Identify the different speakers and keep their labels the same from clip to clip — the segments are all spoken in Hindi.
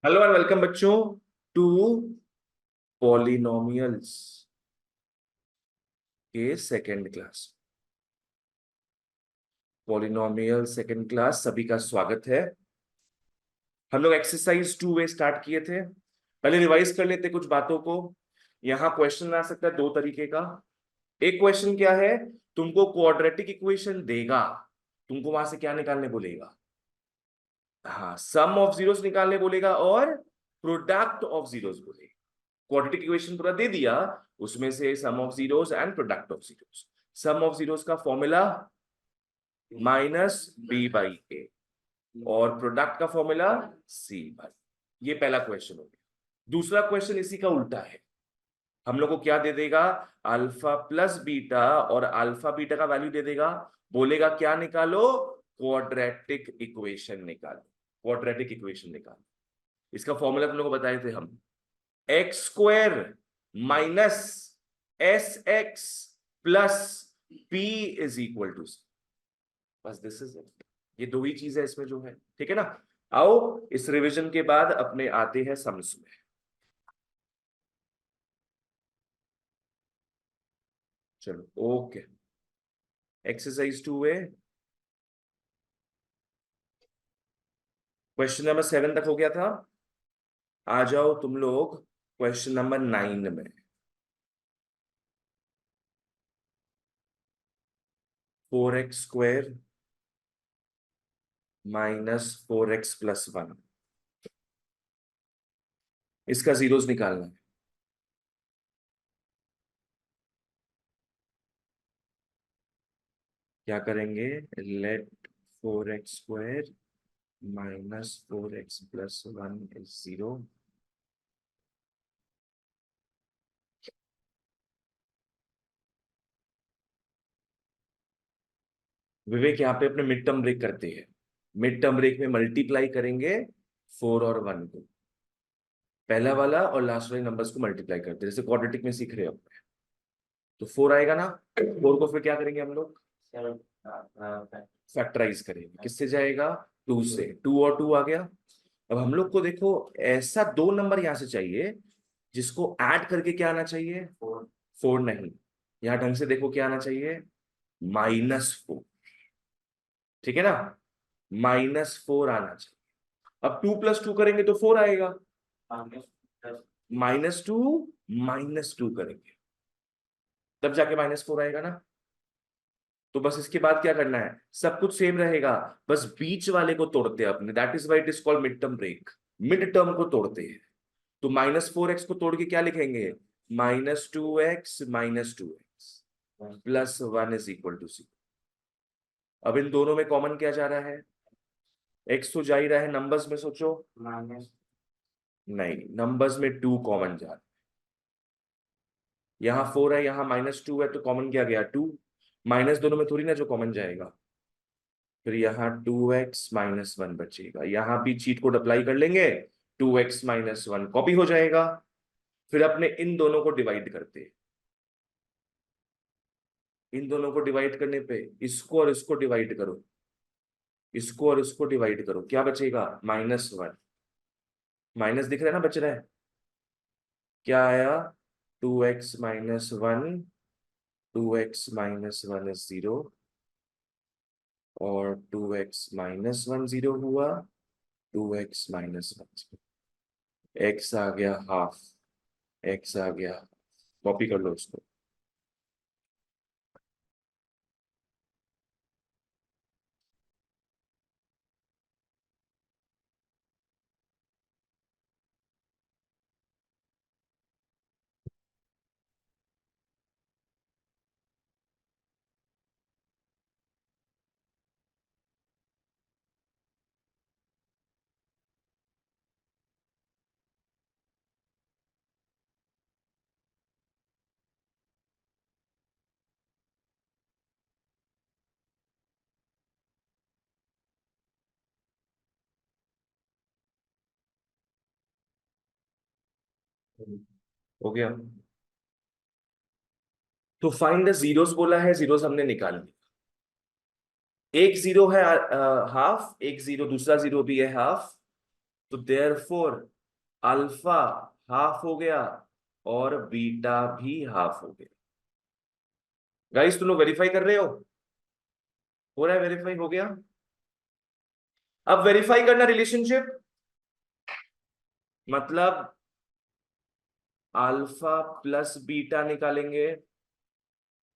Speaker 1: हेलो एंड वेलकम बच्चों टू पॉलिनोमियल्स के second class. Polynomial second class सभी का स्वागत है। हम लोग एक्सरसाइज 2 स्टार्ट किए थे। पहले रिवाइज कर लेते कुछ बातों को। यहाँ क्वेश्चन आ सकता है दो तरीके का। एक क्वेश्चन क्या है, तुमको क्वाड्रेटिक इक्वेशन देगा, तुमको वहां से क्या निकालने बोलेगा? हाँ, सम ऑफ जीरोस निकालने बोलेगा और प्रोडक्ट ऑफ जीरोस बोलेगा। क्वाड्रेटिक इक्वेशन पूरा दे दिया, उसमें से sum of zeros and product of zeros. Sum of zeros का फॉर्मूला -b/a और प्रोडक्ट का फॉर्मूला c/। ये पहला क्वेश्चन हो गया। दूसरा क्वेश्चन इसी का उल्टा है। हम लोग को क्या दे देगा? अल्फा प्लस बीटा, और अल्फा बीटा का वैल्यू दे देगा। बोलेगा क्या निकालो? क्वाड्रेटिक इक्वेशन निकालो। क्वाड्रेटिक इक्वेशन निकालो। इसका फॉर्मूला हम लोग को बताए थे हम। x² minus sx plus p is equal to c। बस दिस इज इट। ये दो ही चीज है इसमें जो है, ठीक है ना। आओ इस रिवीजन के बाद अपने आते हैं सम्स में। चलो ओके, एक्सरसाइज 2 है। क्वेश्चन नंबर 7 तक हो गया था। आ जाओ तुम लोग क्वेश्चन नंबर 9 में। 4x² माइनस 4x प्लस 1, इसका जीरोस निकालना है। क्या करेंगे? Let 4x² minus 4x plus 1 is 0। Vivek यहाँ पे अपने मिड टर्म ब्रेक करते हैं। मिड टर्म ब्रेक में मल्टीप्लाई करेंगे 4 और 1 को, पहला वाला और लास्ट वाले नंबर्स को मल्टीप्लाई करते हैं, जैसे क्वाड्रेटिक में सीख रहे हो। तो 4 आएगा ना, 4 को फिर क्या करेंगे हम लोग? फैक्टराइज करेंगे। किससे जाएगा? 2 से। 2 और 2 आ गया। अब हम लोग को देखो, ऐसा दो नंबर यहां से चाहिए जिसको ऐड करके क्या आना चाहिए? 4 नहीं, यहां ढंग से देखो क्या आना चाहिए? -4। ठीक है ना, -4 आना चाहिए। अब 2 + 2 करेंगे तो 4 आएगा। -2 -2 करेंगे तब जाके -4 आएगा ना। तो बस इसके बाद क्या करना है? सब कुछ सेम रहेगा, बस बीच वाले को तोड़ते हैं अपने। That is why it is called mid term break. Mid term को तोड़ते हैं। तो -4x को तोड़ के क्या लिखेंगे? -2x -2x plus 1 is equal to 0। अब इन दोनों में कॉमन क्या जा रहा है? x तो जा ही रहा है, नंबर्स में सोचो। नहीं, नंबर्स में 2 कॉमन जा रहा है। यहाँ 4 है, यहाँ -2 है, तो कॉमन क्या गया? 2। माइनस दोनों में थोड़ी ना जो कॉमन जाएगा। फिर यहाँ 2x -1 बचेगा, यहाँ भी चीट कोड अप्लाई कर लेंगे, 2x -1 कॉपी हो जाएगा। फिर अपने इन दोनों को डिवाइड करते हैं। इन दोनों को डिवाइड करने पे इसको और इसको डिवाइड करो, इसको और इसको डिवाइड करो, क्या बचेगा? -1। माइनस दिख रहा है ना, बच रहा है। क्या आया? 2x -1, 2x -1 इज 0, और 2x -1 0 हुआ, 2x -1 x आ गया हाफ, x आ गया। कॉपी कर लो उसको। हो गया। तो फाइंड द जीरोस बोला है, जीरोस हमने निकाल ली। एक जीरो है हाफ, एक जीरो दूसरा जीरो भी है हाफ। तो देयरफॉर अल्फा हाफ हो गया और बीटा भी हाफ हो गया। गाइस तुम लोग वेरीफाई कर रहे हो रहा है? वेरीफाई हो गया। अब वेरीफाई करना रिलेशनशिप, मतलब अल्फा प्लस बीटा निकालेंगे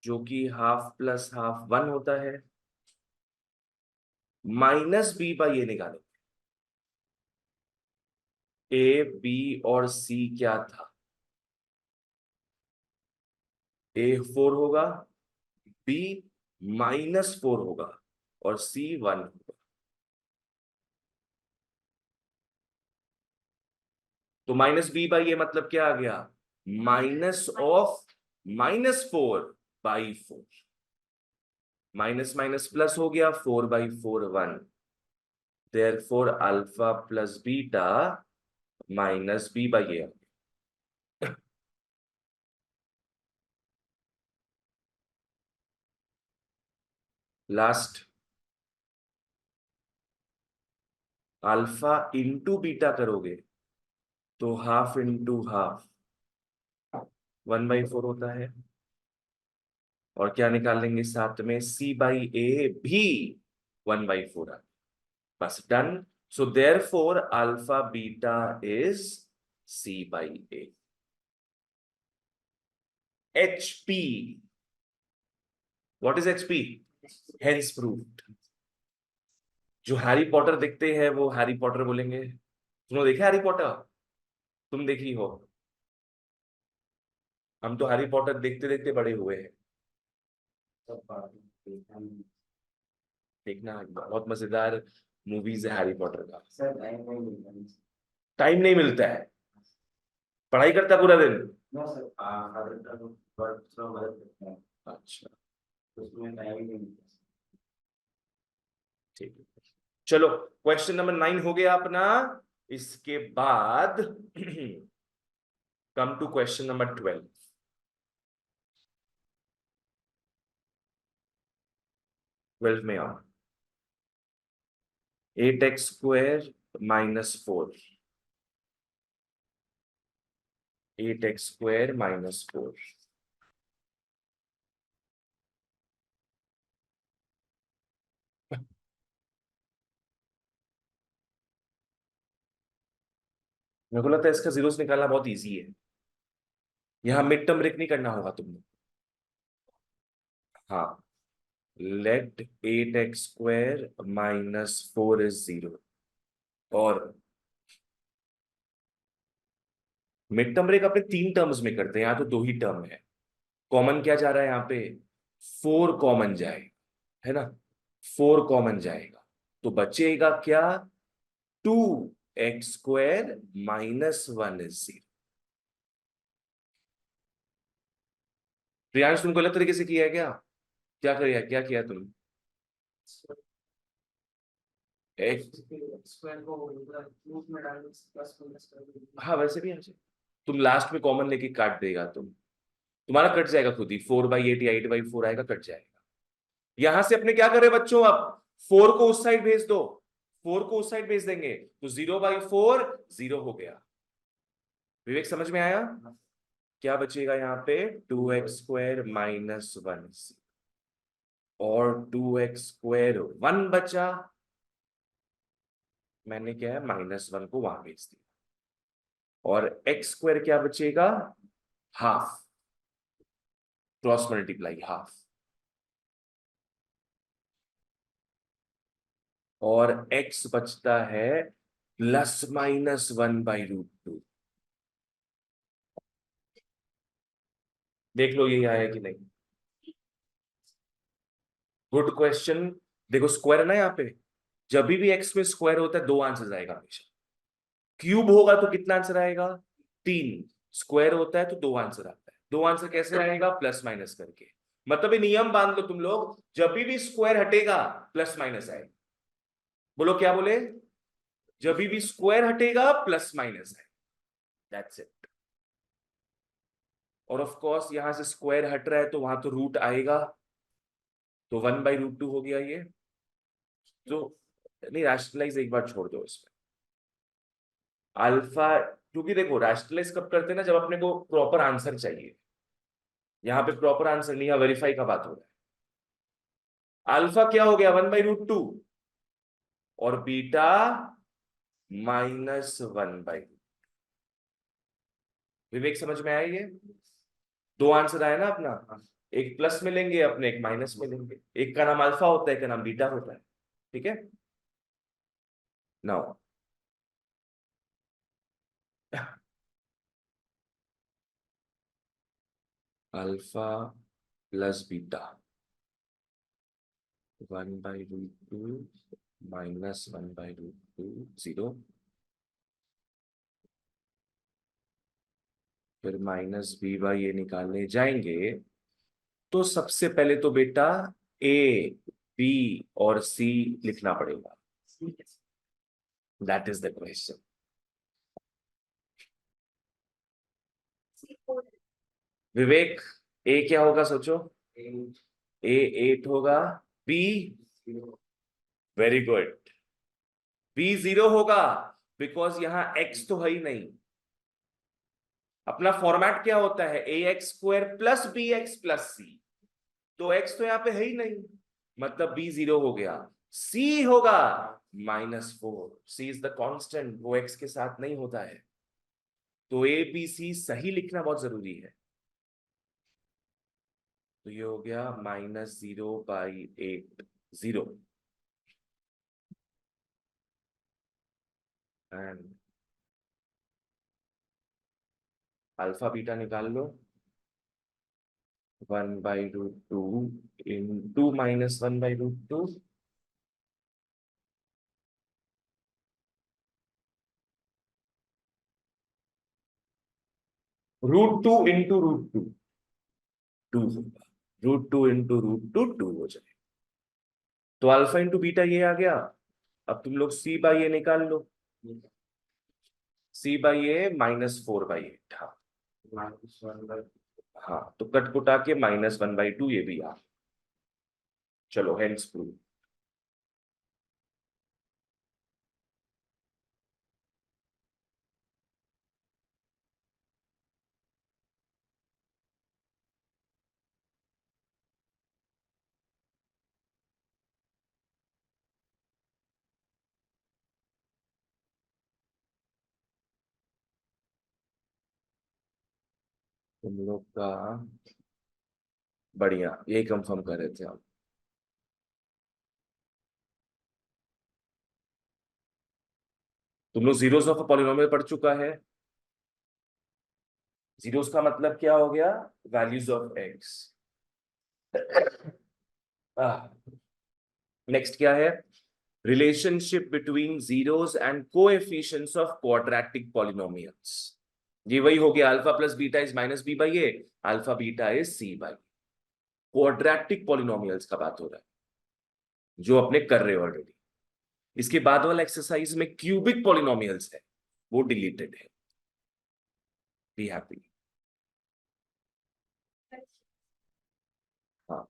Speaker 1: जो कि हाफ प्लस हाफ 1 होता है, माइनस बी बाई ए निकालेंगे। ए बी और सी क्या था? ए 4 होगा, बी -4 होगा और सी 1 होगा। तो माइनस बी बाई ए मतलब क्या आ गया? Minus of -4/4। Minus minus plus हो गया, 4/4 1। Therefore alpha plus beta minus B by A. Last, alpha into beta करोगे तो हाफ इंटू हाफ 1/4 होता है। और क्या निकाल लेंगे साथ में? सी बाई ए भी 1/4 है। बस done. So therefore alpha beta is C by A. H P, what is H P? Hence proved. जो हैरी पॉटर दिखते हैं वो हैरी पॉटर बोलेंगे। तुमने देखा हैरी पॉटर? तुम देखी हो? हम तो हैरी पॉटर देखते देखते बड़े हुए हैं। देखना, बहुत मजेदार मूवीज है हैरी पॉटर का। टाइम नहीं मिलता है, पढ़ाई करता पूरा दिन। अच्छा, ठीक है। चलो, क्वेश्चन नंबर 9 हो गया अपना। इसके बाद कम टू क्वेश्चन नंबर 12। 12 में आओ। 8x² -4, 8x² -4। मेरे को लगता है इसका जीरोस निकालना बहुत इजी है। यहाँ मिड टर्म ब्रेक नहीं करना होगा तुमने। हाँ, लेट 8x² -4 इज 0। और मिड टर्म ब्रेक अपने 3 टर्म्स में करते हैं, यहाँ तो 2 ही टर्म है। कॉमन क्या जा रहा है यहाँ पे? 4 कॉमन जाएगा, है ना? 4 कॉमन जाएगा तो बचेगा क्या? 2x² -1 is 0। प्रियांश, तुमको अलग तरीके से किया है क्या? क्या किया तुम? एक, हाँ वैसे भी ऐसे तुम लास्ट में कॉमन लेके काट देगा तुम्हारा कट जाएगा खुद ही। 4/8 या 8/4 आएगा, कट जाएगा। यहां से अपने क्या करे बच्चों? अब 4 को उस साइड भेज दो, 4 को उस साइड भेज देंगे तो 0/4 0 हो गया। विवेक समझ में आया? क्या बचेगा यहाँ पे? 2x² -1 और 2x² 1 बचा। मैंने क्या है, -1 को वहां भेज दिया। और x² क्या बचेगा? Half, cross multiply half. और x बचता है ±1/√2। देख लो ये आया कि नहीं। Good question. देखो स्क्वायर है ना यहाँ पे, जब भी एक्स में स्क्वायर होता है 2 आंसर आएगा हमेशा। क्यूब होगा तो कितना आंसर आएगा? 3। स्क्वायर होता है तो 2 आंसर आता है। 2 आंसर कैसे आएगा? प्लस माइनस करके। मतलब ये नियम बांध लो तुम लोग, जब भी स्क्वायर हटेगा प्लस माइनस आएगा। बोलो क्या बोले? जब भी स्क्वायर हटेगा प्लस माइनस आएगा। That's it. और ऑफ कोर्स यहां से स्क्वायर हट रहा है तो वहां तो रूट आएगा, तो 1/√2 हो गया ये। तो नहीं, रैशनलाइज एक बार छोड़ दो इसमें। अल्फा क्योंकि देखो रैशनलाइज कब करते हैं ना, जब अपने को प्रॉपर आंसर चाहिए। यहाँ पे प्रॉपर आंसर नहीं है, वेरीफाई का बात हो रहा है। अल्फा क्या हो गया 1/√2 और बीटा -1/2। विवेक समझ में आया ये? दो आंसर आया ना अपना, एक प्लस में लेंगे अपने, एक माइनस में लेंगे। एक का नाम अल्फा होता है, एक का नाम बीटा होता है। ठीक है। नाउ अल्फा प्लस बीटा 1/√2 -1/√2 0, फिर -b/a निकालने जाएंगे तो सबसे पहले तो बेटा ए, बी और सी लिखना पड़ेगा। That is the question. Vivek, A क्या होगा सोचो? ए 8 होगा, बी, वेरी गुड, बी 0 होगा, बिकॉज यहां एक्स तो है ही नहीं। अपना फॉर्मेट क्या होता है, ax² प्लस bx+c, तो x तो यहाँ पे है ही नहीं, मतलब b 0 हो गया। c होगा -4, c इज द कांस्टेंट, वो x के साथ नहीं होता है। तो a b c सही लिखना बहुत जरूरी है। तो ये हो गया -0/8 0, एंड अल्फा बीटा निकाल लो। 1/√2 into -1/√2, √2 into √2 2 होगा, √2 into √2 2 हो जाए। तो अल्फा इंटू बीटा ये आ गया। अब तुम लोग c/a निकाल लो। c/a -4/8। हाँ, हाँ तो कट कुटा के -1/2 ये भी आ। चलो हेंस प्रूव। तुम लोग का बढ़िया, यही कंफर्म कर रहे थे हम। तुम लोग जीरोस ऑफ पॉलिनोमियल पढ़ चुका है। जीरोस का मतलब क्या हो गया, वैल्यूज ऑफ एक्स। नेक्स्ट क्या है, relationship between zeros and coefficients of quadratic polynomials. ये वही हो गया, alpha plus beta is -b/a, alpha beta is c/a। Quadratic polynomials का बात हो रहा है जो अपने कर रहे हो ऑलरेडी। इसके बाद वाला एक्सरसाइज में क्यूबिक पॉलिनोमियल्स है, वो डिलीटेड है। Be happy. हाँ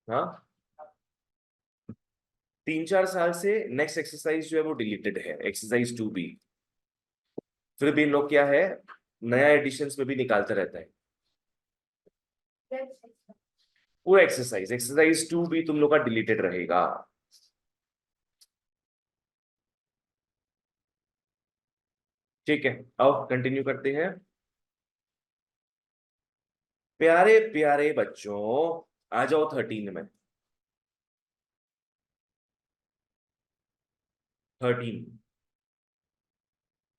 Speaker 1: हाँ, 3-4 साल से नेक्स्ट एक्सरसाइज जो है वो डिलीटेड है, एक्सरसाइज 2b। फिर भी इन लोग क्या है, नया एडिशंस में भी निकालता रहता है। वो एक्सरसाइज एक्सरसाइज 2b तुम लोग का डिलीटेड रहेगा। ठीक है, आओ कंटिन्यू करते हैं। प्यारे प्यारे बच्चों, आ जाओ 13 में। 13,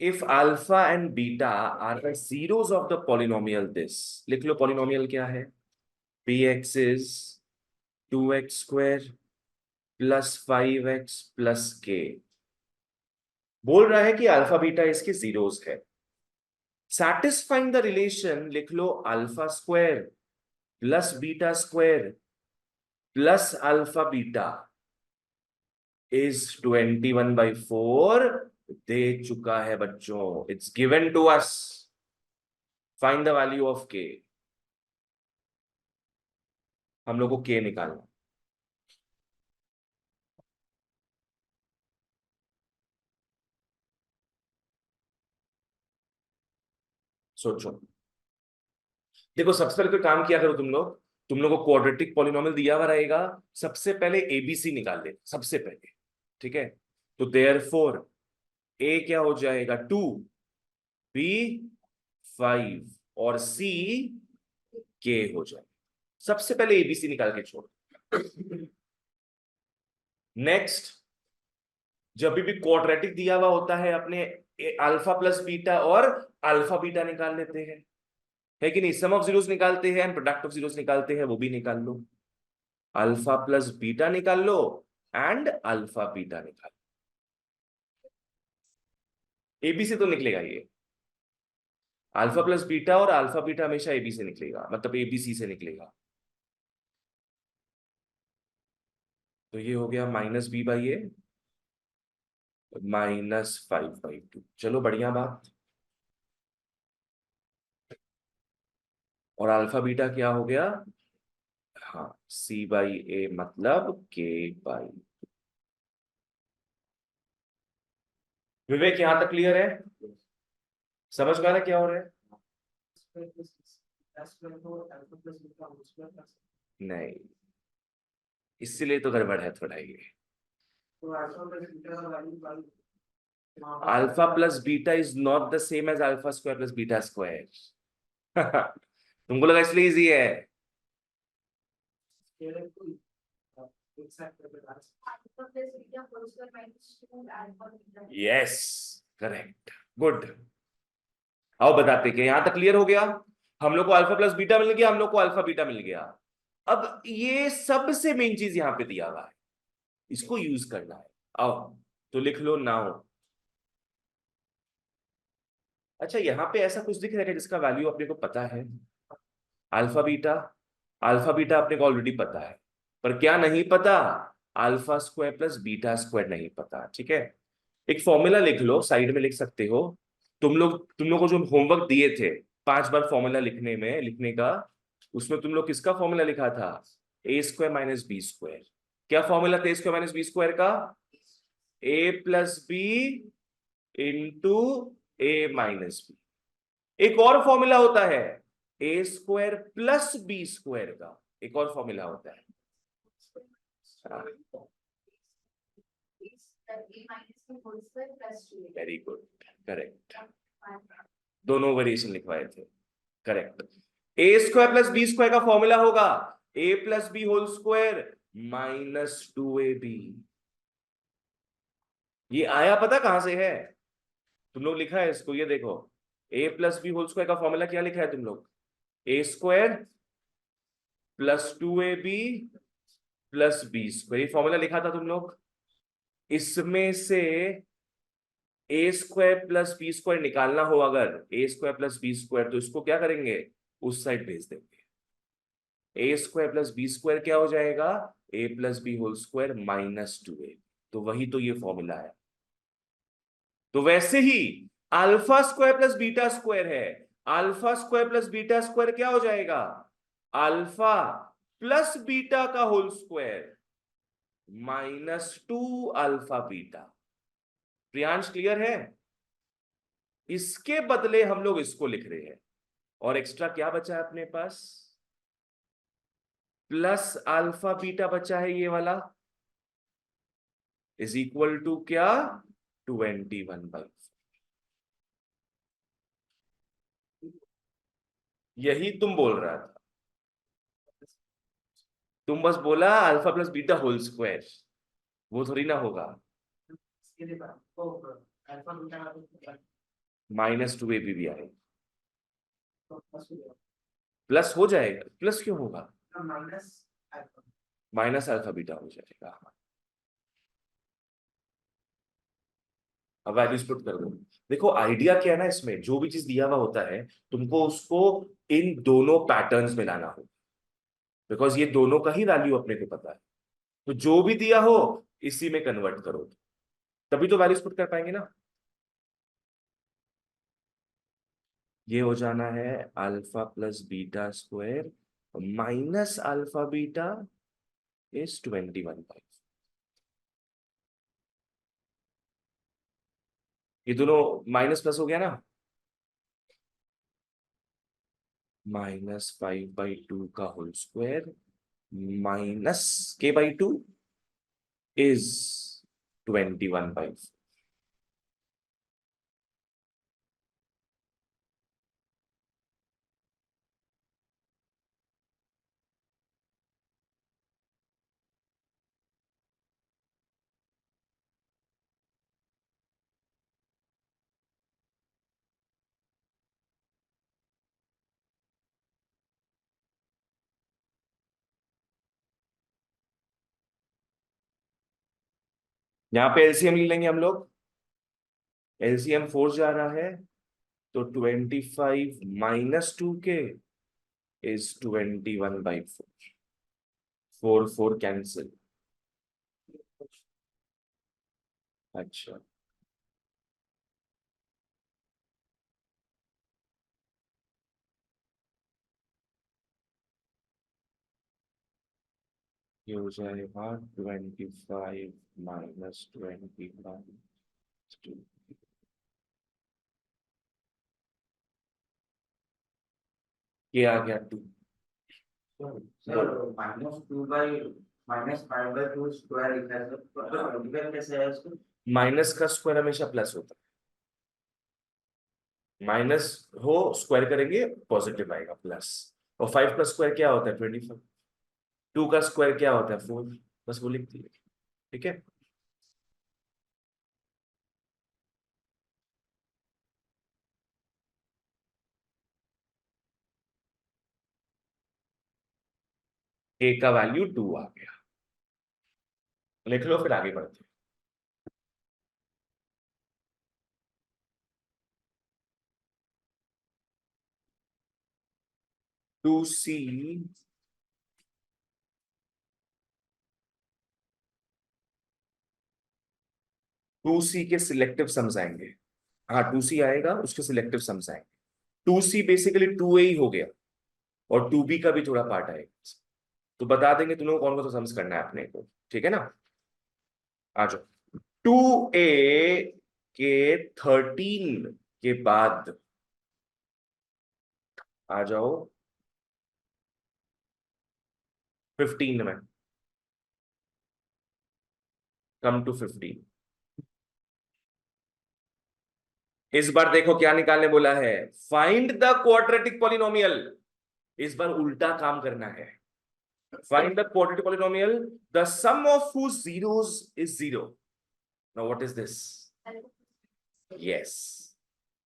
Speaker 1: if alpha and beta are the zeros of the polynomial this, लिख लो पॉलिनोमियल क्या है, px is 2x² plus 5x plus k। बोल रहा है कि अल्फा बीटा इसके जीरोस है। सैटिस्फाइंग द रिलेशन लिख लो, alpha square plus beta square plus alpha beta is 21/4। दे चुका है बच्चों, it's given to us. Find the value of K. हम लोग को के निकालना। सोचो। देखो सबसे पहले कोई काम किया करो तुम लोग को क्वाड्रेटिक पॉलिनोमियल दिया हुआ रहेगा, सबसे पहले एबीसी निकाल ले सबसे पहले, ठीक है। तो देयरफॉर ए क्या हो जाएगा 2, बी 5 और सी के हो जाएगा। सबसे पहले एबीसी निकाल के छोड़। नेक्स्ट, जब भी क्वाड्रेटिक दिया हुआ होता है अपने अल्फा प्लस बीटा और अल्फा बीटा निकाल लेते हैं, है कि नहीं। सम ऑफ जीरोस निकालते हैं एंड प्रोडक्ट ऑफ जीरोस निकालते हैं, वो भी निकाल लो। अल्फा प्लस बीटा निकाल लो एंड अल्फा बीटा निकाल लो। एबी से तो निकलेगा ये, अल्फा प्लस बीटा और अल्फा बीटा हमेशा एबी से निकलेगा, मतलब एबीसी से निकलेगा। तो ये हो गया माइनस बी बाई ए -5/2। चलो बढ़िया बात। और अल्फा बीटा क्या हो गया, हाँ सी बाई ए मतलब के बाई। विवेक यहां तक क्लियर है, समझ में आ रहा है क्या हो रहा है। नहीं, इसलिए तो गड़बड़ है थोड़ा ये। Alpha plus beta is not the same as alpha square plus beta square. तुमको लगा इसलिए इजी है। Yes, correct, good. आओ बताते कि यहां तक क्लियर हो गया। हम लोग को अल्फा प्लस बीटा मिल गया, हम लोग को अल्फा बीटा मिल गया। अब ये सबसे मेन चीज यहां पे दिया हुआ है, इसको यूज करना है। आओ तो लिख लो नाउ। अच्छा यहां पे ऐसा कुछ दिख रहा है जिसका वैल्यू अपने को पता है, अल्फा बीटा। अल्फा बीटा अपने को ऑलरेडी पता है, पर क्या नहीं पता, alpha square plus beta square नहीं पता, ठीक है। एक फॉर्मूला लिख लो, साइड में लिख सकते हो। तुम लोग को जो होमवर्क दिए थे 5 बार फॉर्मूला लिखने का, उसमें तुम लोग किसका फॉर्मूला लिखा था, A square minus B square. क्या फॉर्मूला था A square minus B square का, A plus B into A minus B. एक और फॉर्मूला होता है A square plus B square का, एक और फॉर्मूला होता है। वेरी गुड, करेक्ट, दोनों वेरिएशन लिखवाए थे, correct. A square plus B square का फॉर्मूला होगा A plus B whole square -2ab। ये आया पता कहां से है, तुम लोग लिखा है इसको, ये देखो। A plus B whole square का फॉर्मूला क्या लिखा है तुम लोग, A square +2ab plus B square, ये फॉर्मूला लिखा था तुम लोग। इसमें से A square plus B square निकालना हो अगर, A square plus B square, तो इसको क्या करेंगे, उस साइड भेज देंगे। A square plus B square क्या हो जाएगा, A plus B whole square -2a। तो वही तो ये फॉर्मूला है। तो वैसे ही alpha square plus beta square है, alpha square plus beta square क्या हो जाएगा, अल्फा प्लस बीटा का whole square -2 alpha beta. Priyansh clear है। इसके बदले हम लोग इसको लिख रहे हैं, और एक्स्ट्रा क्या बचा है अपने पास, प्लस अल्फा बीटा बचा है ये वाला, इज इक्वल टू क्या, 21/4। यही तुम बोल रहा था, तुम बस बोला alpha plus beta whole square, वो थोड़ी ना होगा। -2ab भी आएगा, प्लस हो जाएगा, प्लस क्यों होगा, माइनस अल्फा बीटा हो जाएगा। अब वैल्यूज पुट कर दो। देखो आइडिया क्या है ना, इसमें जो भी चीज दिया हुआ होता है तुमको उसको इन दोनों पैटर्न्स में लाना होगा, बिकॉज ये दोनों का ही वैल्यू अपने को पता है। तो जो भी दिया हो इसी में कन्वर्ट करो, तभी तो वैल्यूज पुट कर पाएंगे ना। ये हो जाना है alpha plus beta square minus alpha beta is 21/5। ये दोनों माइनस प्लस हो गया ना, -5/2 का होल स्क्वायर -k/2 इज 21/4। यहाँ पे एलसीएम ले लेंगे हम लोग। एलसीएम 4 जा रहा है, तो 25 - 2k इज 21/4। 4 कैंसिल। अच्छा, ये हो जाएगा 25 - 25। ये आ गया 2।
Speaker 2: सर -2/-5/2 स्क्वायर लिखा है सर, तो डिवाइड कैसे है इसको?
Speaker 1: माइनस का स्क्वायर हमेशा प्लस होता है। माइनस हो स्क्वायर करेंगे पॉजिटिव आएगा प्लस। और 5 का स्क्वायर क्या होता है? 25। 2 का स्क्वायर क्या होता है? 4। बस वो लिख दिए। ठीक है। ए का वैल्यू 2 आ गया। लिख लो, फिर आगे बढ़ते हैं। 2c 2c के सिलेक्टिव सम्स आएंगे। हाँ, 2c आएगा, उसके सिलेक्टिव सम्स आएंगे। 2c बेसिकली 2a ही हो गया, और 2b का भी थोड़ा पार्ट आएगा। तो बता देंगे तुम लोग कौन कौन सा सम्स करना है अपने को। ठीक है ना? आ जाओ। 2a के 13 के बाद आ जाओ 15 में। Come to 15। इस बार देखो क्या निकालने बोला है। Find the quadratic polynomial. इस बार उल्टा काम करना है। Find the quadratic polynomial the sum of whose zeros is 0। Now what is this? Yes,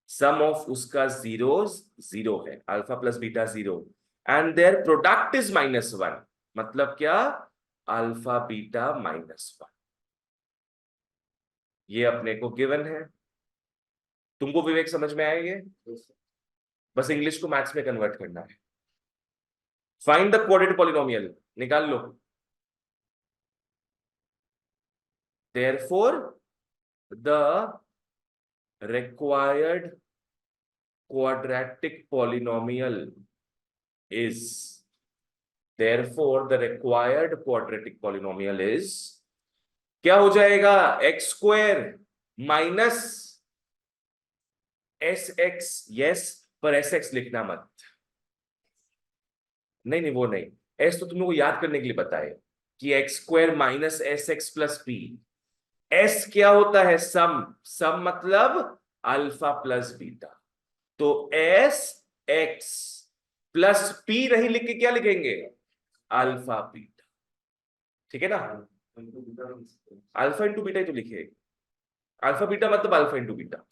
Speaker 1: sum of उसका जीरोस 0 है, alpha plus beta 0, and their product is -1। मतलब क्या? Alpha beta -1। ये अपने को गिवन है। तुमको विवेक समझ में आया ये? बस इंग्लिश को मैथ्स में कन्वर्ट करना है। फाइंड द क्वाड्रेटिक पॉलिनोमियल निकाल लो। Therefore, the required quadratic polynomial is, therefore the required quadratic polynomial is, क्या हो जाएगा? X square minus S x. Yes, पर एस एक्स लिखना मत। नहीं नहीं, वो नहीं। एस तो तुम लोग को याद करने के लिए बताए कि x square minus S x plus P. S क्या होता है? सम। सम मतलब अल्फा प्लस बीटा। तो एस एक्स प्लस पी नहीं लिख के क्या लिखेंगे? Alpha beta. ठीक है ना? अल्फा इंटू बीटा ही तो लिखे। अल्फा बीटा मतलब अल्फा इंटू बीटा।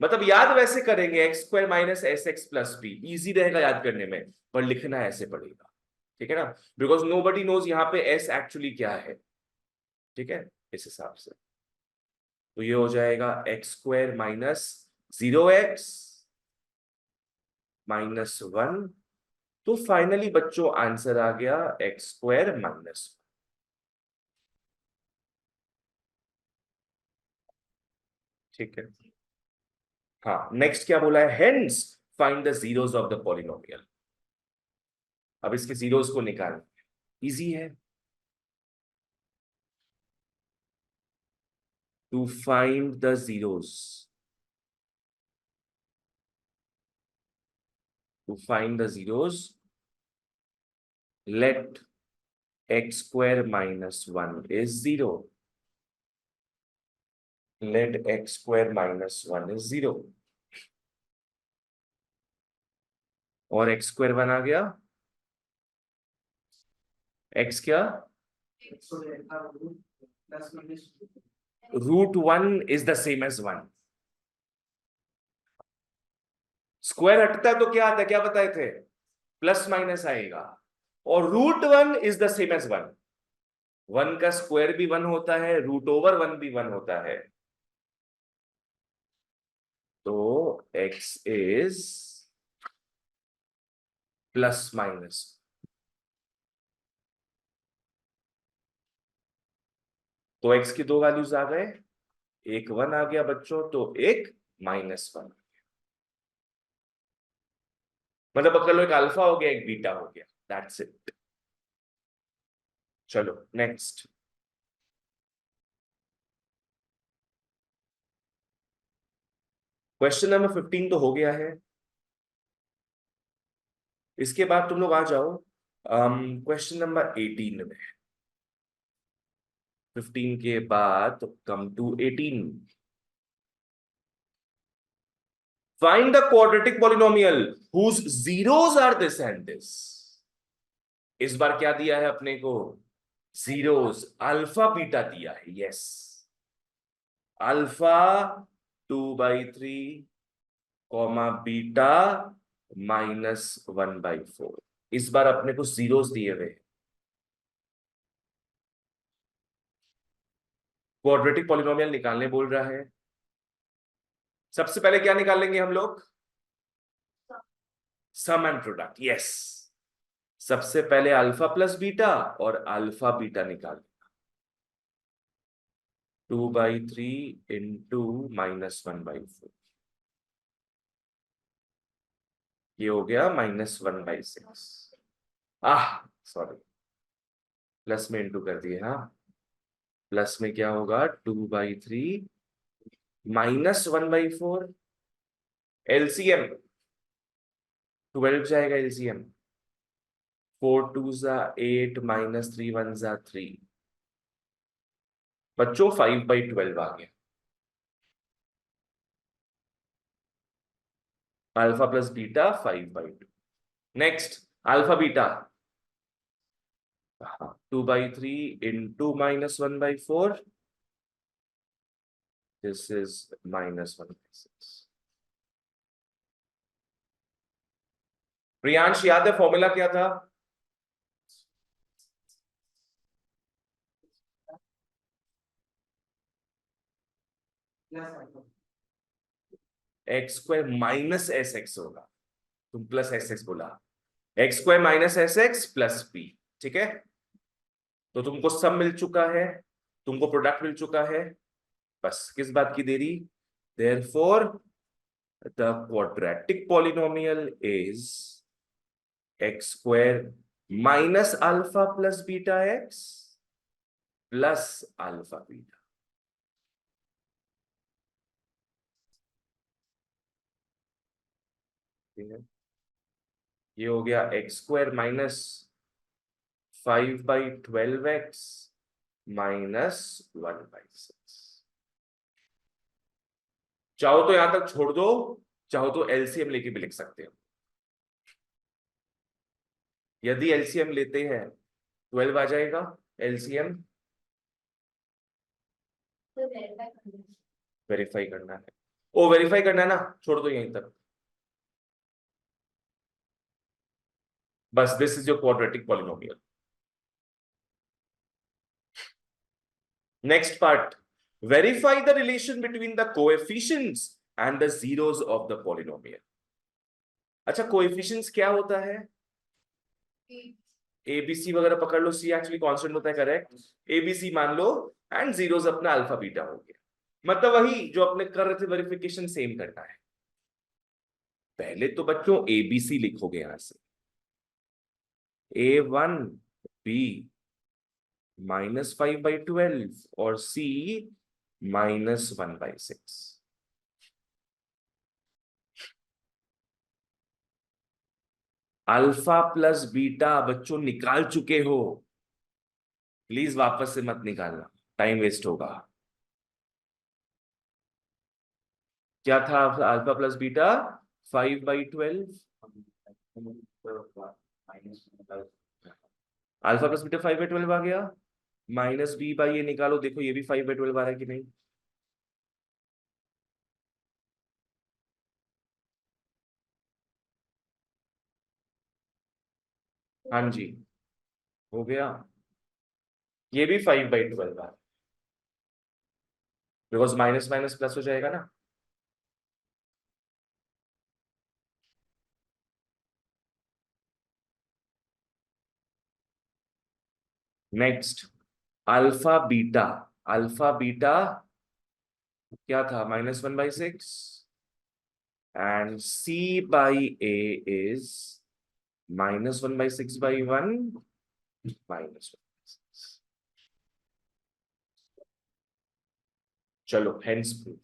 Speaker 1: मतलब याद वैसे करेंगे, x square minus S x plus P, easy रहेगा याद करने में, पर लिखना ऐसे पड़ेगा। ठीक है ना? बिकॉज नो बडी नोज यहाँ पे एस एक्चुअली क्या है। ठीक है, इस हिसाब से। तो ये हो जाएगा एक्स स्क्वायर माइनस 0x -1। तो फाइनली बच्चों आंसर आ गया एक्स स्क्वायर माइनस। ठीक है। हाँ, नेक्स्ट क्या बोला है? Hence find the zeros of the polynomial. अब इसके जीरोस को निकाल। इजी है। To find the zeros, to find the zeros, let x square minus 1 is 0. Let x square minus 1 is 0. और x square 1 आ गया, x क्या, root 1 is the same as 1. Square हटता है तो क्या आता है, क्या बताए थे, प्लस माइनस आएगा, और root 1 is the same as 1. 1 का स्क्वायर भी 1 होता है, रूट ओवर 1 भी 1 होता है. तो x इज प्लस माइनस. तो x की दो वैल्यूज आ गए, एक 1 आ गया बच्चों, तो एक -1. मतलब पकड़ लो, एक अल्फा हो गया, एक बीटा हो गया, दैट्स इट. चलो नेक्स्ट. क्वेश्चन नंबर 15 तो हो गया है. इसके बाद तुम लोग आ जाओ क्वेश्चन नंबर 18 में. 15 के बाद come to 18. Find the quadratic polynomial whose zeros are this and this. इस बार क्या दिया है अपने को, जीरोस, अल्फा बीटा दिया है. Yes, alpha 2/3 comma beta -1/4. इस बार अपने को जीरोस दिए हुए. क्वाड्रेटिक पॉलिनोमियल निकालने बोल रहा है. सबसे पहले क्या निकालेंगे हम लोग, सम एंड प्रोडक्ट. यस, सबसे पहले अल्फा प्लस बीटा और अल्फा बीटा निकाल. 2/3 इंटू -1/4, ये हो गया -1/6. सॉरी, प्लस में इंटू कर दिए. हाँ, प्लस में क्या होगा, 2/3 -1/4. एलसीएम 12 जाएगा. एलसीएम 4 2 जा 8 -3 1 जा 3. बच्चों 5/12 आ गया. Alpha plus beta 5/2. Next alpha beta, 2/3 into -1/4. This is -1/6. Priyansh याद है फॉर्मूला क्या था, x square minus S x होगा. तुम प्लस एस एक्स बोला, x square minus S x plus P. ठीक है, तो तुमको सम मिल चुका है, तुमको प्रोडक्ट मिल चुका है. बस किस बात की देरी, therefore the quadratic polynomial is x square minus alpha plus beta x plus alpha beta. ये हो गया एक्स स्क्वायर माइनस 5/12x -1/6. चाहो तो यहां तक छोड़ दो, चाहो तो एलसीएम लेके भी लिख सकते हो. यदि एलसीएम लेते हैं 12 आ जाएगा. एलसीएम वेरीफाई करना है, ओ वेरीफाई करना है ना, छोड़ दो यहीं तक. बस this is your quadratic polynomial. Next part, verify the relation between the coefficients and the zeros of the polynomial. अच्छा, कोएफिशिएंट्स क्या होता है, एबीसी वगैरह पकड़ लो. सी एक्चुअली कांस्टेंट होता है, करेक्ट. एबीसी मान लो एंड जीरोस अपना अल्फा बीटा हो गया. मतलब वही जो अपने कर रहे थे वेरिफिकेशन, सेम करना है. पहले तो बच्चों एबीसी लिखोगे यहां से, A1 B -5/12 और C -1/6. अल्फा प्लस बीटा बच्चों निकाल चुके हो, प्लीज वापस से मत निकालना, टाइम वेस्ट होगा। क्या था alpha plus beta? 5/12। Alpha plus beta 5/12 आ गया, माइनस बी बाई ये निकालो, देखो ये भी 5/12 आ रहा है कि नहीं। हाँ जी, हो गया, ये भी 5/12 आ, बिकॉज माइनस माइनस प्लस हो जाएगा ना। Next, alpha beta, alpha beta क्या था? -1/6, and C by A is -1/6/1 -1/6। चलो hence proof.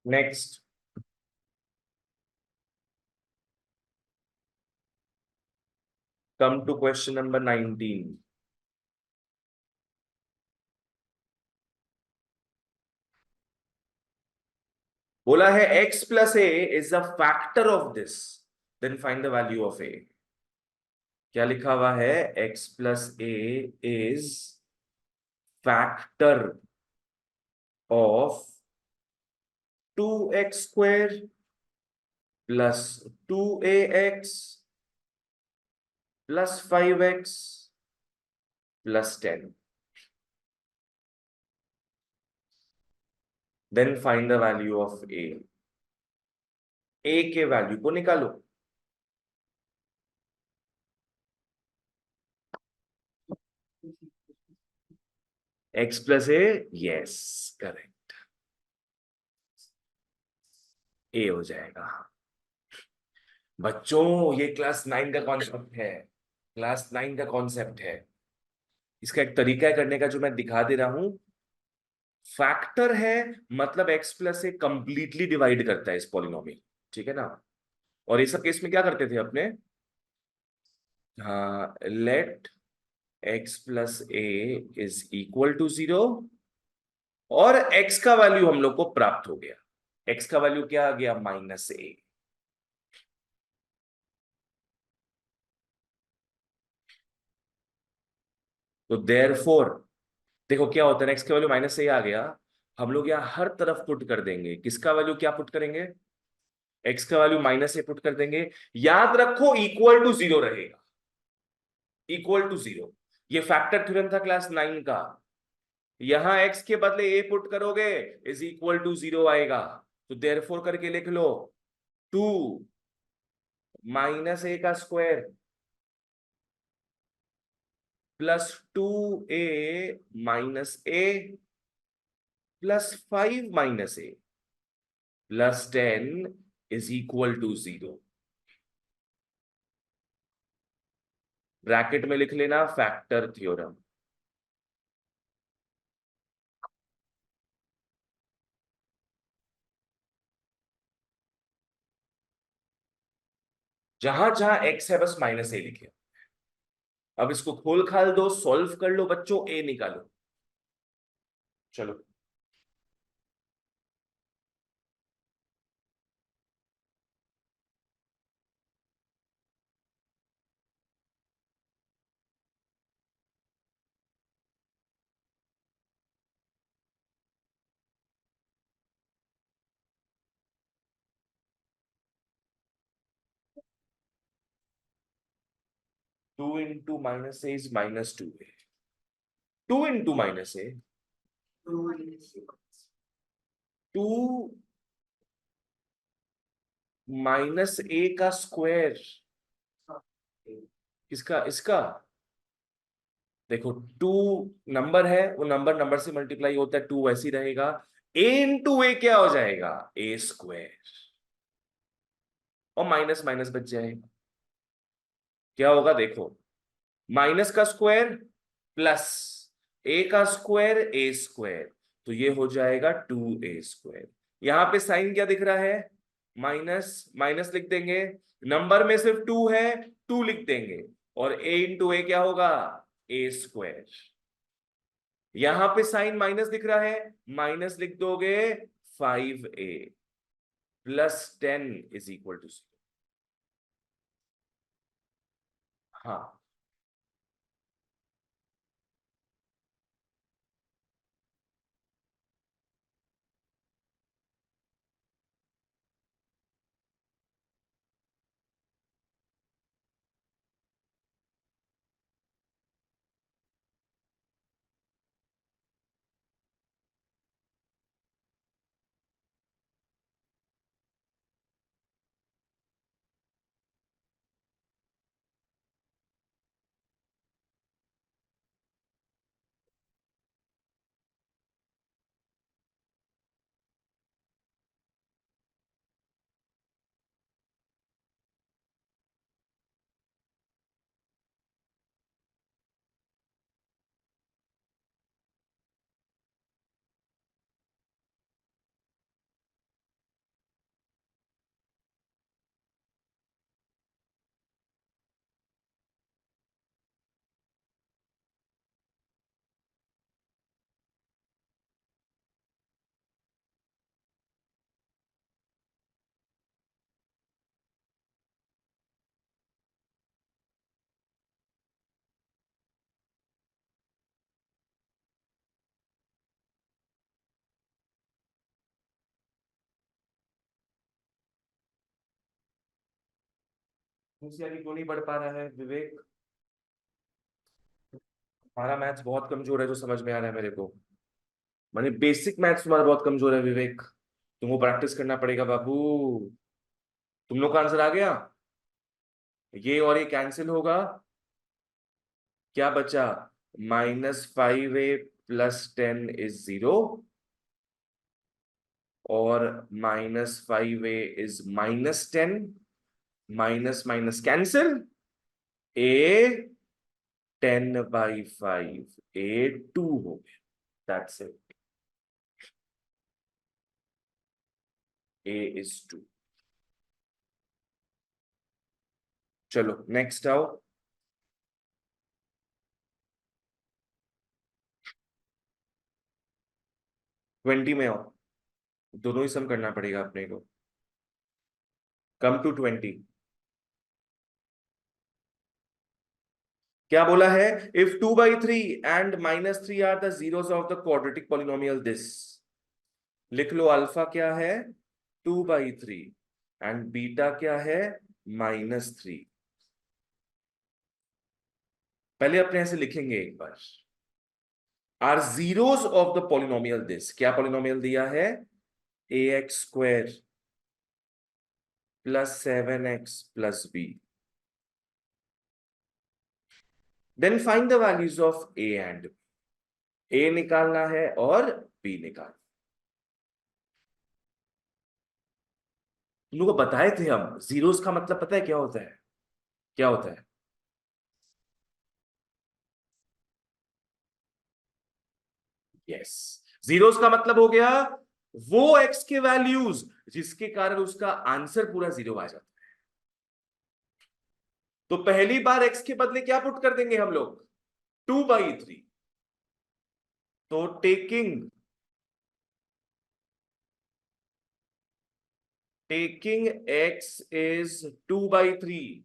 Speaker 1: Next, come to question number 19। बोला है x plus A is a factor of this, then find the value of A. क्या लिखा हुआ है? x plus A is factor of 2x² plus 2ax plus 5x plus 10, then find the value of ए। ए के वैल्यू को निकालो। x प्लस ए, यस करेक्ट, ए हो जाएगा। बच्चों ये क्लास 9 का कॉन्सेप्ट है, क्लास 9 का कॉन्सेप्ट है। इसका एक तरीका है करने का जो मैं दिखा दे रहा हूं। फैक्टर है मतलब x प्लस ए कंप्लीटली डिवाइड करता है इस पॉलिनोमियल, ठीक है ना। और ये सब केस में क्या करते थे अपने? हाँ, let x plus A is equal to 0, और x का वैल्यू हम लोग को प्राप्त हो गया। x का वैल्यू क्या आ गया? -a। तो देयरफॉर देखो क्या होता है ना, x का वैल्यू -a आ गया, हम लोग यहाँ हर तरफ पुट कर देंगे। किसका वैल्यू क्या पुट करेंगे? x का वैल्यू -a पुट कर देंगे। याद रखो इक्वल टू 0 रहेगा, इक्वल टू 0। ये फैक्टर थ्योरम था क्लास 9 का। यहां x के बदले a पुट करोगे इज इक्वल टू 0 आएगा। तो देयरफॉर करके लिख लो 2 -a का square plus 2a minus a plus 5 - a plus 10 is equal to 0। Bracket में लिख लेना फैक्टर थ्योरम। जहां जहां x है बस -a लिखे। अब इसको खोल खाल दो, सॉल्व कर लो बच्चों, a निकालो। चलो, 2 into -a is -2a, 2 into -a, 2 -a का स्क्वायर। किसका? इसका। देखो 2 नंबर है, वो नंबर नंबर से मल्टीप्लाई होता है, 2 वैसे ही रहेगा। a इंटू ए क्या हो जाएगा? a²। और माइनस माइनस बच जाएगा। क्या होगा देखो, माइनस का स्क्वायर प्लस a का स्क्वायर a², तो ये हो जाएगा 2a²। यहाँ पे साइन क्या दिख रहा है, माइनस, माइनस लिख देंगे, नंबर में सिर्फ 2 है, 2 लिख देंगे, और a इंटू ए क्या होगा, ए स्क्वायर। यहां पे साइन माइनस दिख रहा है, माइनस लिख दोगे, 5a plus 10 is equal to 0। हाँ, होशियारी क्यों नहीं बढ़ पा रहा है विवेक? हमारा मैथ्स बहुत कमजोर है, जो समझ में आ रहा है मेरे को। माने बेसिक मैथ्स तुम्हारा बहुत कमजोर है विवेक, तुमको प्रैक्टिस करना पड़ेगा बाबू। तुम लोग का आंसर आ गया, ये और ये कैंसिल होगा, क्या बचा, -5a प्लस 10 इज 0, और -5a is -10, minus minus cancel, a 10/5, a 2 हो गया, दैट्स इट, a is 2। चलो नेक्स्ट आओ, 20 में आओ, दोनों ही सम करना पड़ेगा अपने को। Come to 20। क्या बोला है, if 2/3 and -3 are the zeros of the quadratic polynomial this, लिख लो अल्फा क्या है, 2/3, एंड बीटा क्या है, -3। पहले अपने ऐसे लिखेंगे एक बार, are zeros of the polynomial this, क्या पॉलिनोमियल दिया है, ax² plus 7x plus b, then find the values of a and b। a निकालना है और b निकालना। तुम लोगों को बताए थे हम, जीरोस का मतलब पता है क्या होता है, क्या होता है, यस, जीरोस का मतलब हो गया वो x के वैल्यूज जिसके कारण उसका आंसर पूरा 0 आ जाता है। तो पहली बार x के बदले क्या पुट कर देंगे हम लोग, 2/3, तो टेकिंग x is 2/3,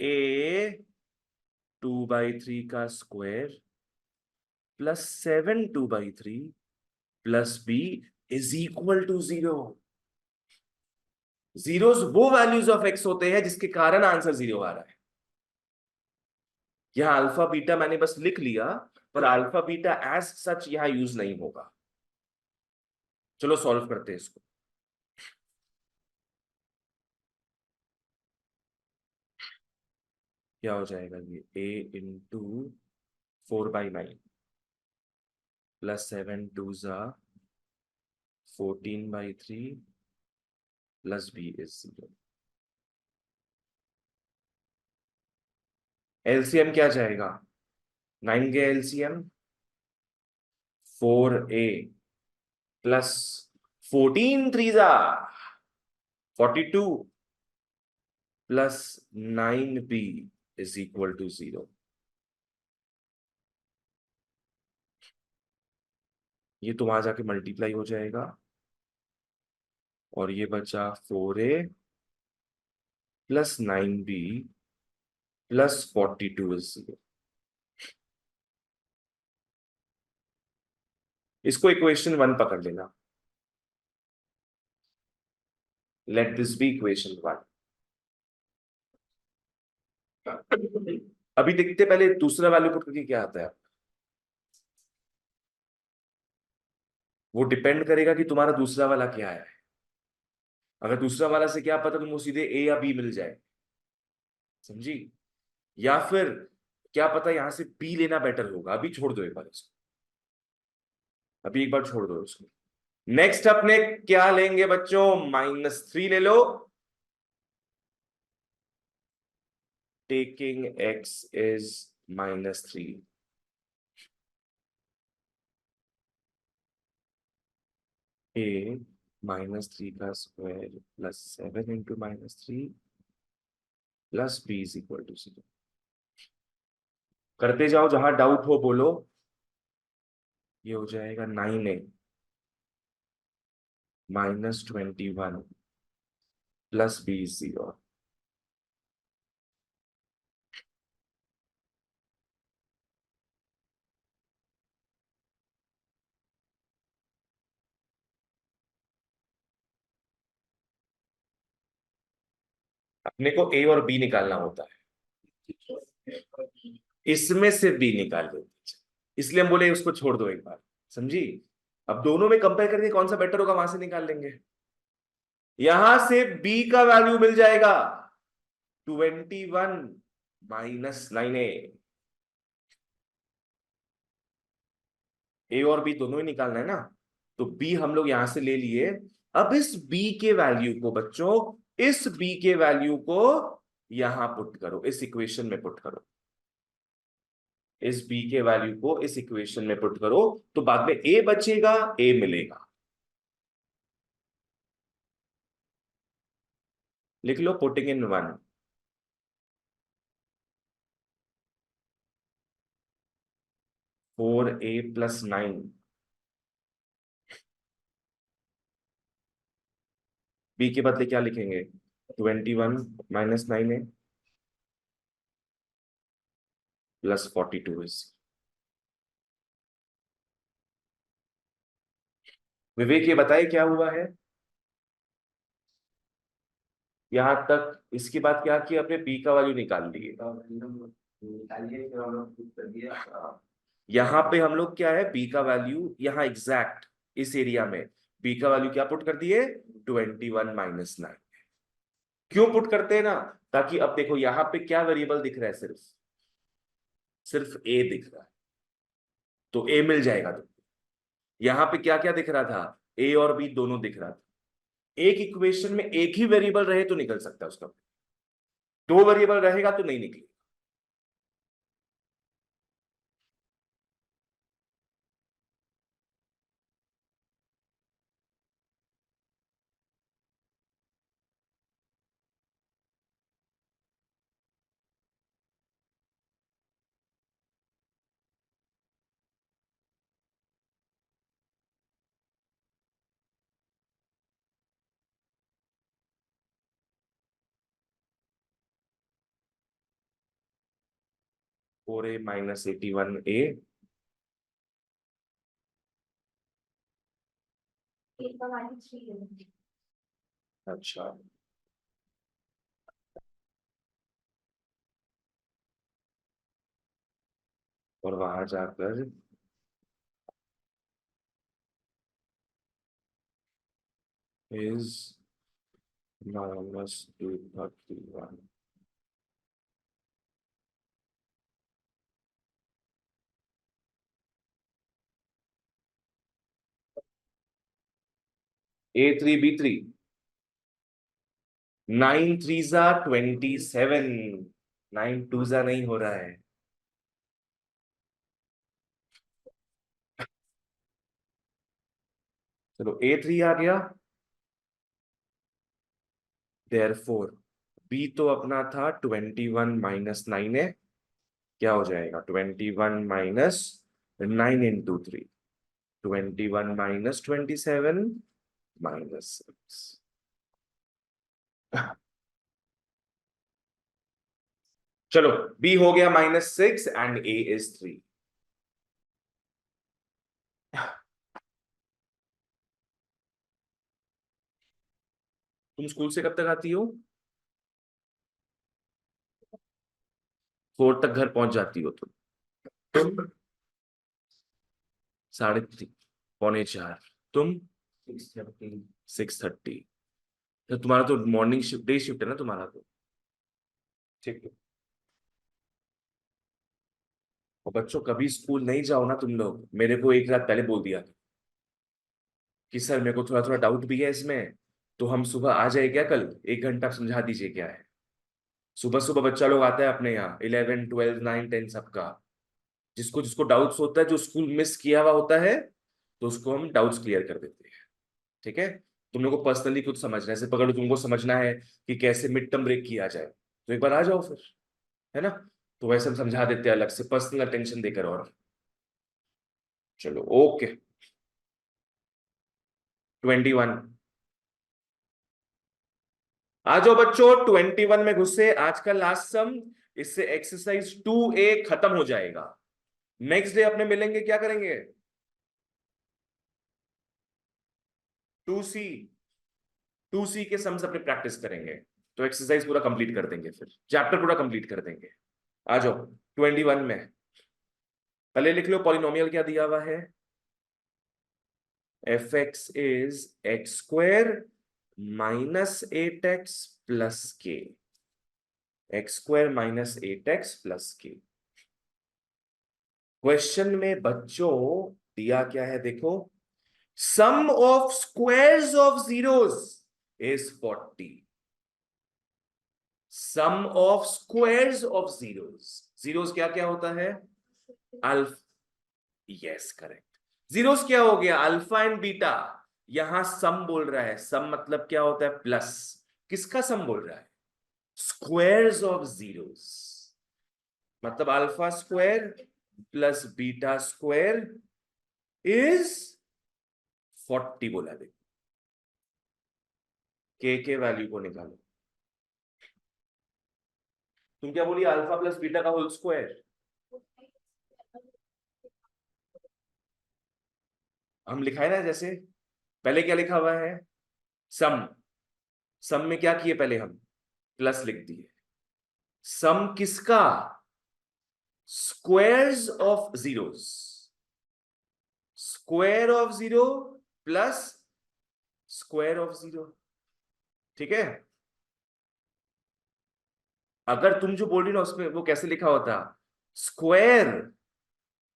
Speaker 1: a 2/3 का square plus 7 2/3 plus b is equal to 0। Zeros वो वैल्यूज ऑफ x होते हैं जिसके कारण आंसर 0 आ रहा है। यहां अल्फा बीटा मैंने बस लिख लिया, पर अल्फा बीटा एज सच यहां यूज नहीं होगा। चलो सॉल्व करते हैं इसको। क्या हो जाएगा, ये a into 4/9 plus 7 2 14/3 plus b is 0। LCM क्या जाएगा, 9 गया LCM, 4a plus 14 3 42 plus 9b is equal to 0। ये तो वहां जाके मल्टीप्लाई हो जाएगा और ये बचा 4a plus 9b plus 42 is 0। इसको इक्वेशन 1 पकड़ लेना। Let this be equation 1। अभी देखते पहले दूसरा वैल्यू पुट करके क्या आता है। वो डिपेंड करेगा कि तुम्हारा दूसरा वाला क्या है। अगर दूसरा वाला से क्या पता तुमको सीधे ए या बी मिल जाए, समझी, या फिर क्या पता यहां से बी लेना बेटर होगा। अभी छोड़ दो एक बार इसको, अभी एक बार छोड़ दो इसको। नेक्स्ट अपने क्या लेंगे बच्चों, -3 ले लो। टेकिंग x इज -3, a -3 का square plus 7 into -3 plus b is equal to 0। करते जाओ, जहां डाउट हो बोलो। ये हो जाएगा 9a -21 प्लस b इज 0। अपने को a और b निकालना होता है, इसमें से b निकाल दो। इसलिए हम बोले उसको छोड़ दो एक बार, समझी। अब दोनों में कंपेयर करके कौन सा बेटर होगा वहां से निकाल लेंगे। यहां से b का वैल्यू मिल जाएगा 21 -9a। ए और बी दोनों ही निकालना है ना, तो बी हम लोग यहां से ले लिए। अब इस बी के वैल्यू को बच्चों, इस बी के वैल्यू को यहां पुट करो, इस इक्वेशन में पुट करो। इस बी के वैल्यू को इस इक्वेशन में पुट करो, तो बाद में ए बचेगा, ए मिलेगा। लिख लो putting in 1। 4a plus 9, B के बदले क्या लिखेंगे, 21 -9a प्लस 42 इज। विवेक ये बताए क्या हुआ है यहां तक। इसके बाद क्या किया, अपने बी का वैल्यू निकाल लिए।
Speaker 2: निकालिए फिर हम लोग खुद कर दिया।
Speaker 1: यहां पे हम लोग क्या है, बी का वैल्यू यहाँ एग्जैक्ट इस एरिया में बी का वैल्यू क्या पुट कर दिए, 21 -9। क्यों पुट करते हैं ना, ताकि अब देखो यहां पे क्या वेरिएबल दिख रहा है, सिर्फ सिर्फ ए दिख रहा है, तो ए मिल जाएगा। तो यहां पे क्या क्या दिख रहा था, ए और बी दोनों दिख रहा था। एक इक्वेशन में एक ही वेरिएबल रहे तो निकल सकता है उसका, दो वेरिएबल रहेगा तो नहीं निकलेगा। 4a -81a, अच्छा, और वहां जाकर is -231। A3 B3, 9 3 27, 9 2 नहीं हो रहा है। चलो A3 आ गया, देयरफॉर B तो अपना था 21 माइनस 9 है, क्या हो जाएगा 21 माइनस 9 इंटू 3, 21 माइनस 27 माइनस 6। चलो B हो गया -6 एंड A इज 3। तुम स्कूल से कब तक आती हो? 4 तक घर पहुंच जाती हो तुम 3:30, पौने 4। तुम
Speaker 2: 6:30।
Speaker 1: 6:30। तो तुम्हारा तो मॉर्निंग शिफ्ट, डे शिफ्ट है ना तुम्हारा तो, ठीक है। और बच्चों कभी स्कूल नहीं जाओ ना तुम लोग, मेरे को एक रात पहले बोल दिया कि सर मेरे को थोड़ा थोड़ा डाउट भी है इसमें, तो हम सुबह आ जाए क्या कल, 1 घंटा समझा दीजिए क्या है। सुबह सुबह बच्चा लोग आता है अपने यहाँ, 11 12 9 10 सबका, जिसको जिसको डाउट्स होता है, जो स्कूल मिस किया हुआ होता है, तो उसको हम डाउट्स क्लियर कर देते हैं, ठीक है। तुम लोग को पर्सनली कुछ समझना है, जैसे पकड़ो तुमको समझना है कि कैसे मिड टर्म ब्रेक किया जाए, तो एक बार आ जाओ फिर, है ना। तो वैसे हम समझा देते हैं अलग से पर्सनल अटेंशन देकर। और चलो ओके, 21 आ जाओ बच्चों, 21 में घुसे, आज का लास्ट सम, इससे एक्सरसाइज 2A खत्म हो जाएगा। नेक्स्ट डे अपने मिलेंगे, क्या करेंगे 2C, 2C के सम्स अपने प्रैक्टिस करेंगे, तो एक्सरसाइज पूरा कंप्लीट कर देंगे, फिर चैप्टर पूरा कंप्लीट कर देंगे। आ जाओ 21 में, पहले लिख लो पॉलिनोमियल क्या दिया हुआ है, fx is x² minus 8x plus k, x² minus 8x plus k। Question में बच्चों दिया क्या है देखो, sum of squares of zeros is 40, sum of squares of zeros, zeros क्या क्या होता है, अल्फा, यस करेक्ट, जीरोस क्या हो गया अल्फा एंड बीटा, यहां सम बोल रहा है, सम मतलब क्या होता है प्लस, किसका सम बोल रहा है, स्क्वायर्स ऑफ जीरोस, मतलब alpha square plus beta square is 40 बोला। देखो के वैल्यू को निकालो, तुम क्या बोली, अल्फा प्लस बीटा का होल स्क्वायर, हम लिखा है ना, जैसे पहले क्या लिखा हुआ है, सम, सम में क्या किए पहले हम प्लस लिख दिए, सम किसका, squares of zeros, square of zero plus square of zero, ठीक है। अगर तुम जो बोल रही ना उसमें वो कैसे लिखा होता, square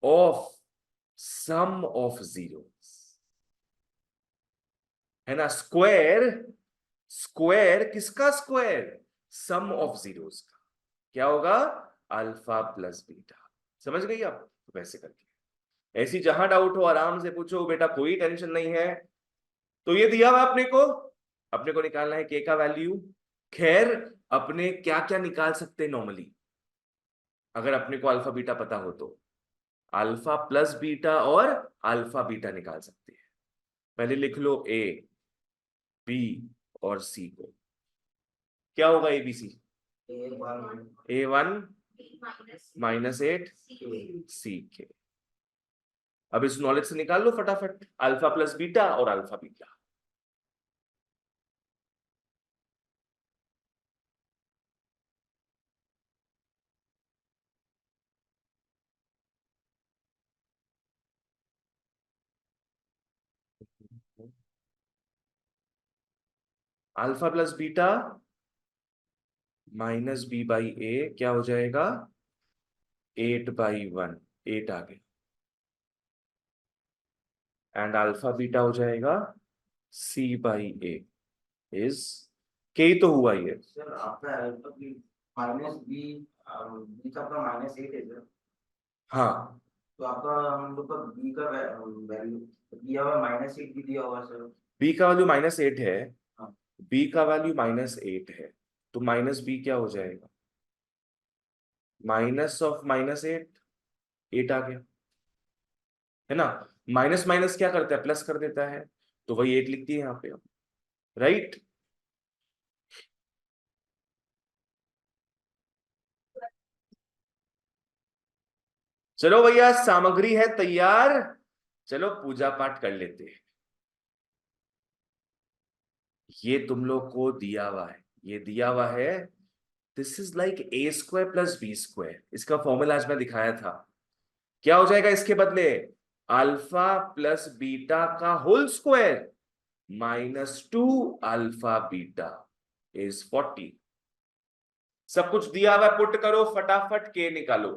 Speaker 1: of sum of zeros, है ना, स्क्वायर, स्क्वायर किसका स्क्वायर, सम ऑफ जीरोस का, क्या होगा अल्फा प्लस बीटा, समझ गई आप, तो वैसे करके ऐसी जहां डाउट हो आराम से पूछो बेटा, कोई टेंशन नहीं है। तो ये दिया हुआ अपने को निकालना है के का वैल्यू। खैर अपने क्या क्या निकाल सकते हैं नॉर्मली, अगर अपने को अल्फा बीटा पता हो तो अल्फा प्लस बीटा और अल्फा बीटा निकाल सकते हैं। पहले लिख लो ए बी और सी को, क्या होगा ABC, A1 -8 CK। अब इस नॉलेज से निकाल लो फटाफट अल्फा प्लस बीटा और alpha beta. Alpha plus beta -B/A क्या हो जाएगा 8/1, 8 आ गया, एंड अल्फा बीटा हो जाएगा C/A इज K तो हुआ ही है।
Speaker 2: सर आपका alpha B minus B, B का आपका -8 है सर।
Speaker 1: हाँ
Speaker 2: तो आपका हम लोग का बी का वैल्यू दिया हुआ -8 भी दिया हुआ सर।
Speaker 1: बी का वैल्यू -8 है,
Speaker 2: हाँ।
Speaker 1: बी का वैल्यू -8 है, तो माइनस बी क्या हो जाएगा, माइनस ऑफ -8, 8 आ गया, है ना। माइनस माइनस क्या करता है, प्लस कर देता है, तो वही 8 लिख दिए यहाँ पे, राइट। चलो भैया, सामग्री है तैयार, चलो पूजा पाठ कर लेते हैं। ये तुम लोग को दिया हुआ है, ये दिया हुआ है, this is like a² + b²। इसका फॉर्मूला आज मैं दिखाया था, क्या हो जाएगा इसके बदले, अल्फा प्लस बीटा का whole square -2 alpha beta is 40। सब कुछ दिया हुआ, पुट करो फटाफट, के निकालो।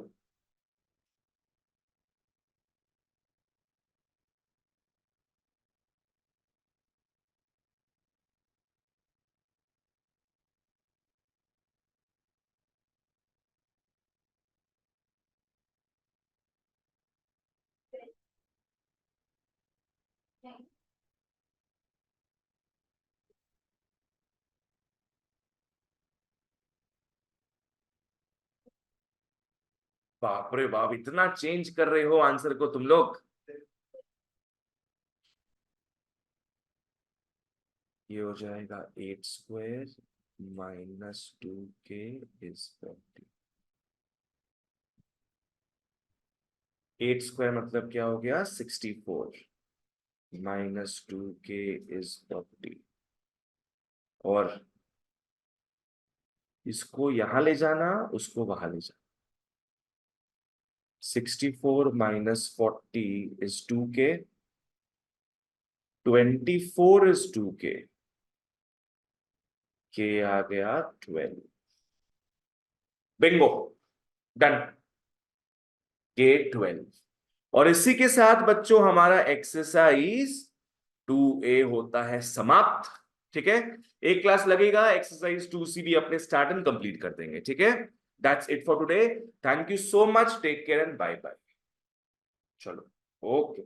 Speaker 1: बाप रे बाप, इतना चेंज कर रहे हो आंसर को तुम लोग। ये हो जाएगा 8² -2k इज 40। 8² मतलब क्या हो गया, 64 -2k इज 40। और इसको यहां ले जाना, उसको वहां ले जाना। 64 - 40 is 2k, 24 is 2k, k आ गया 12। Bingo, done, k 12। और इसी के साथ बच्चों हमारा एक्सरसाइज 2a होता है समाप्त। ठीक है, एक क्लास लगेगा, एक्सरसाइज 2c भी अपने स्टार्ट एंड कंप्लीट कर देंगे। ठीक है, that's it for today. Thank you so much, take care and bye bye. चलो, ओके।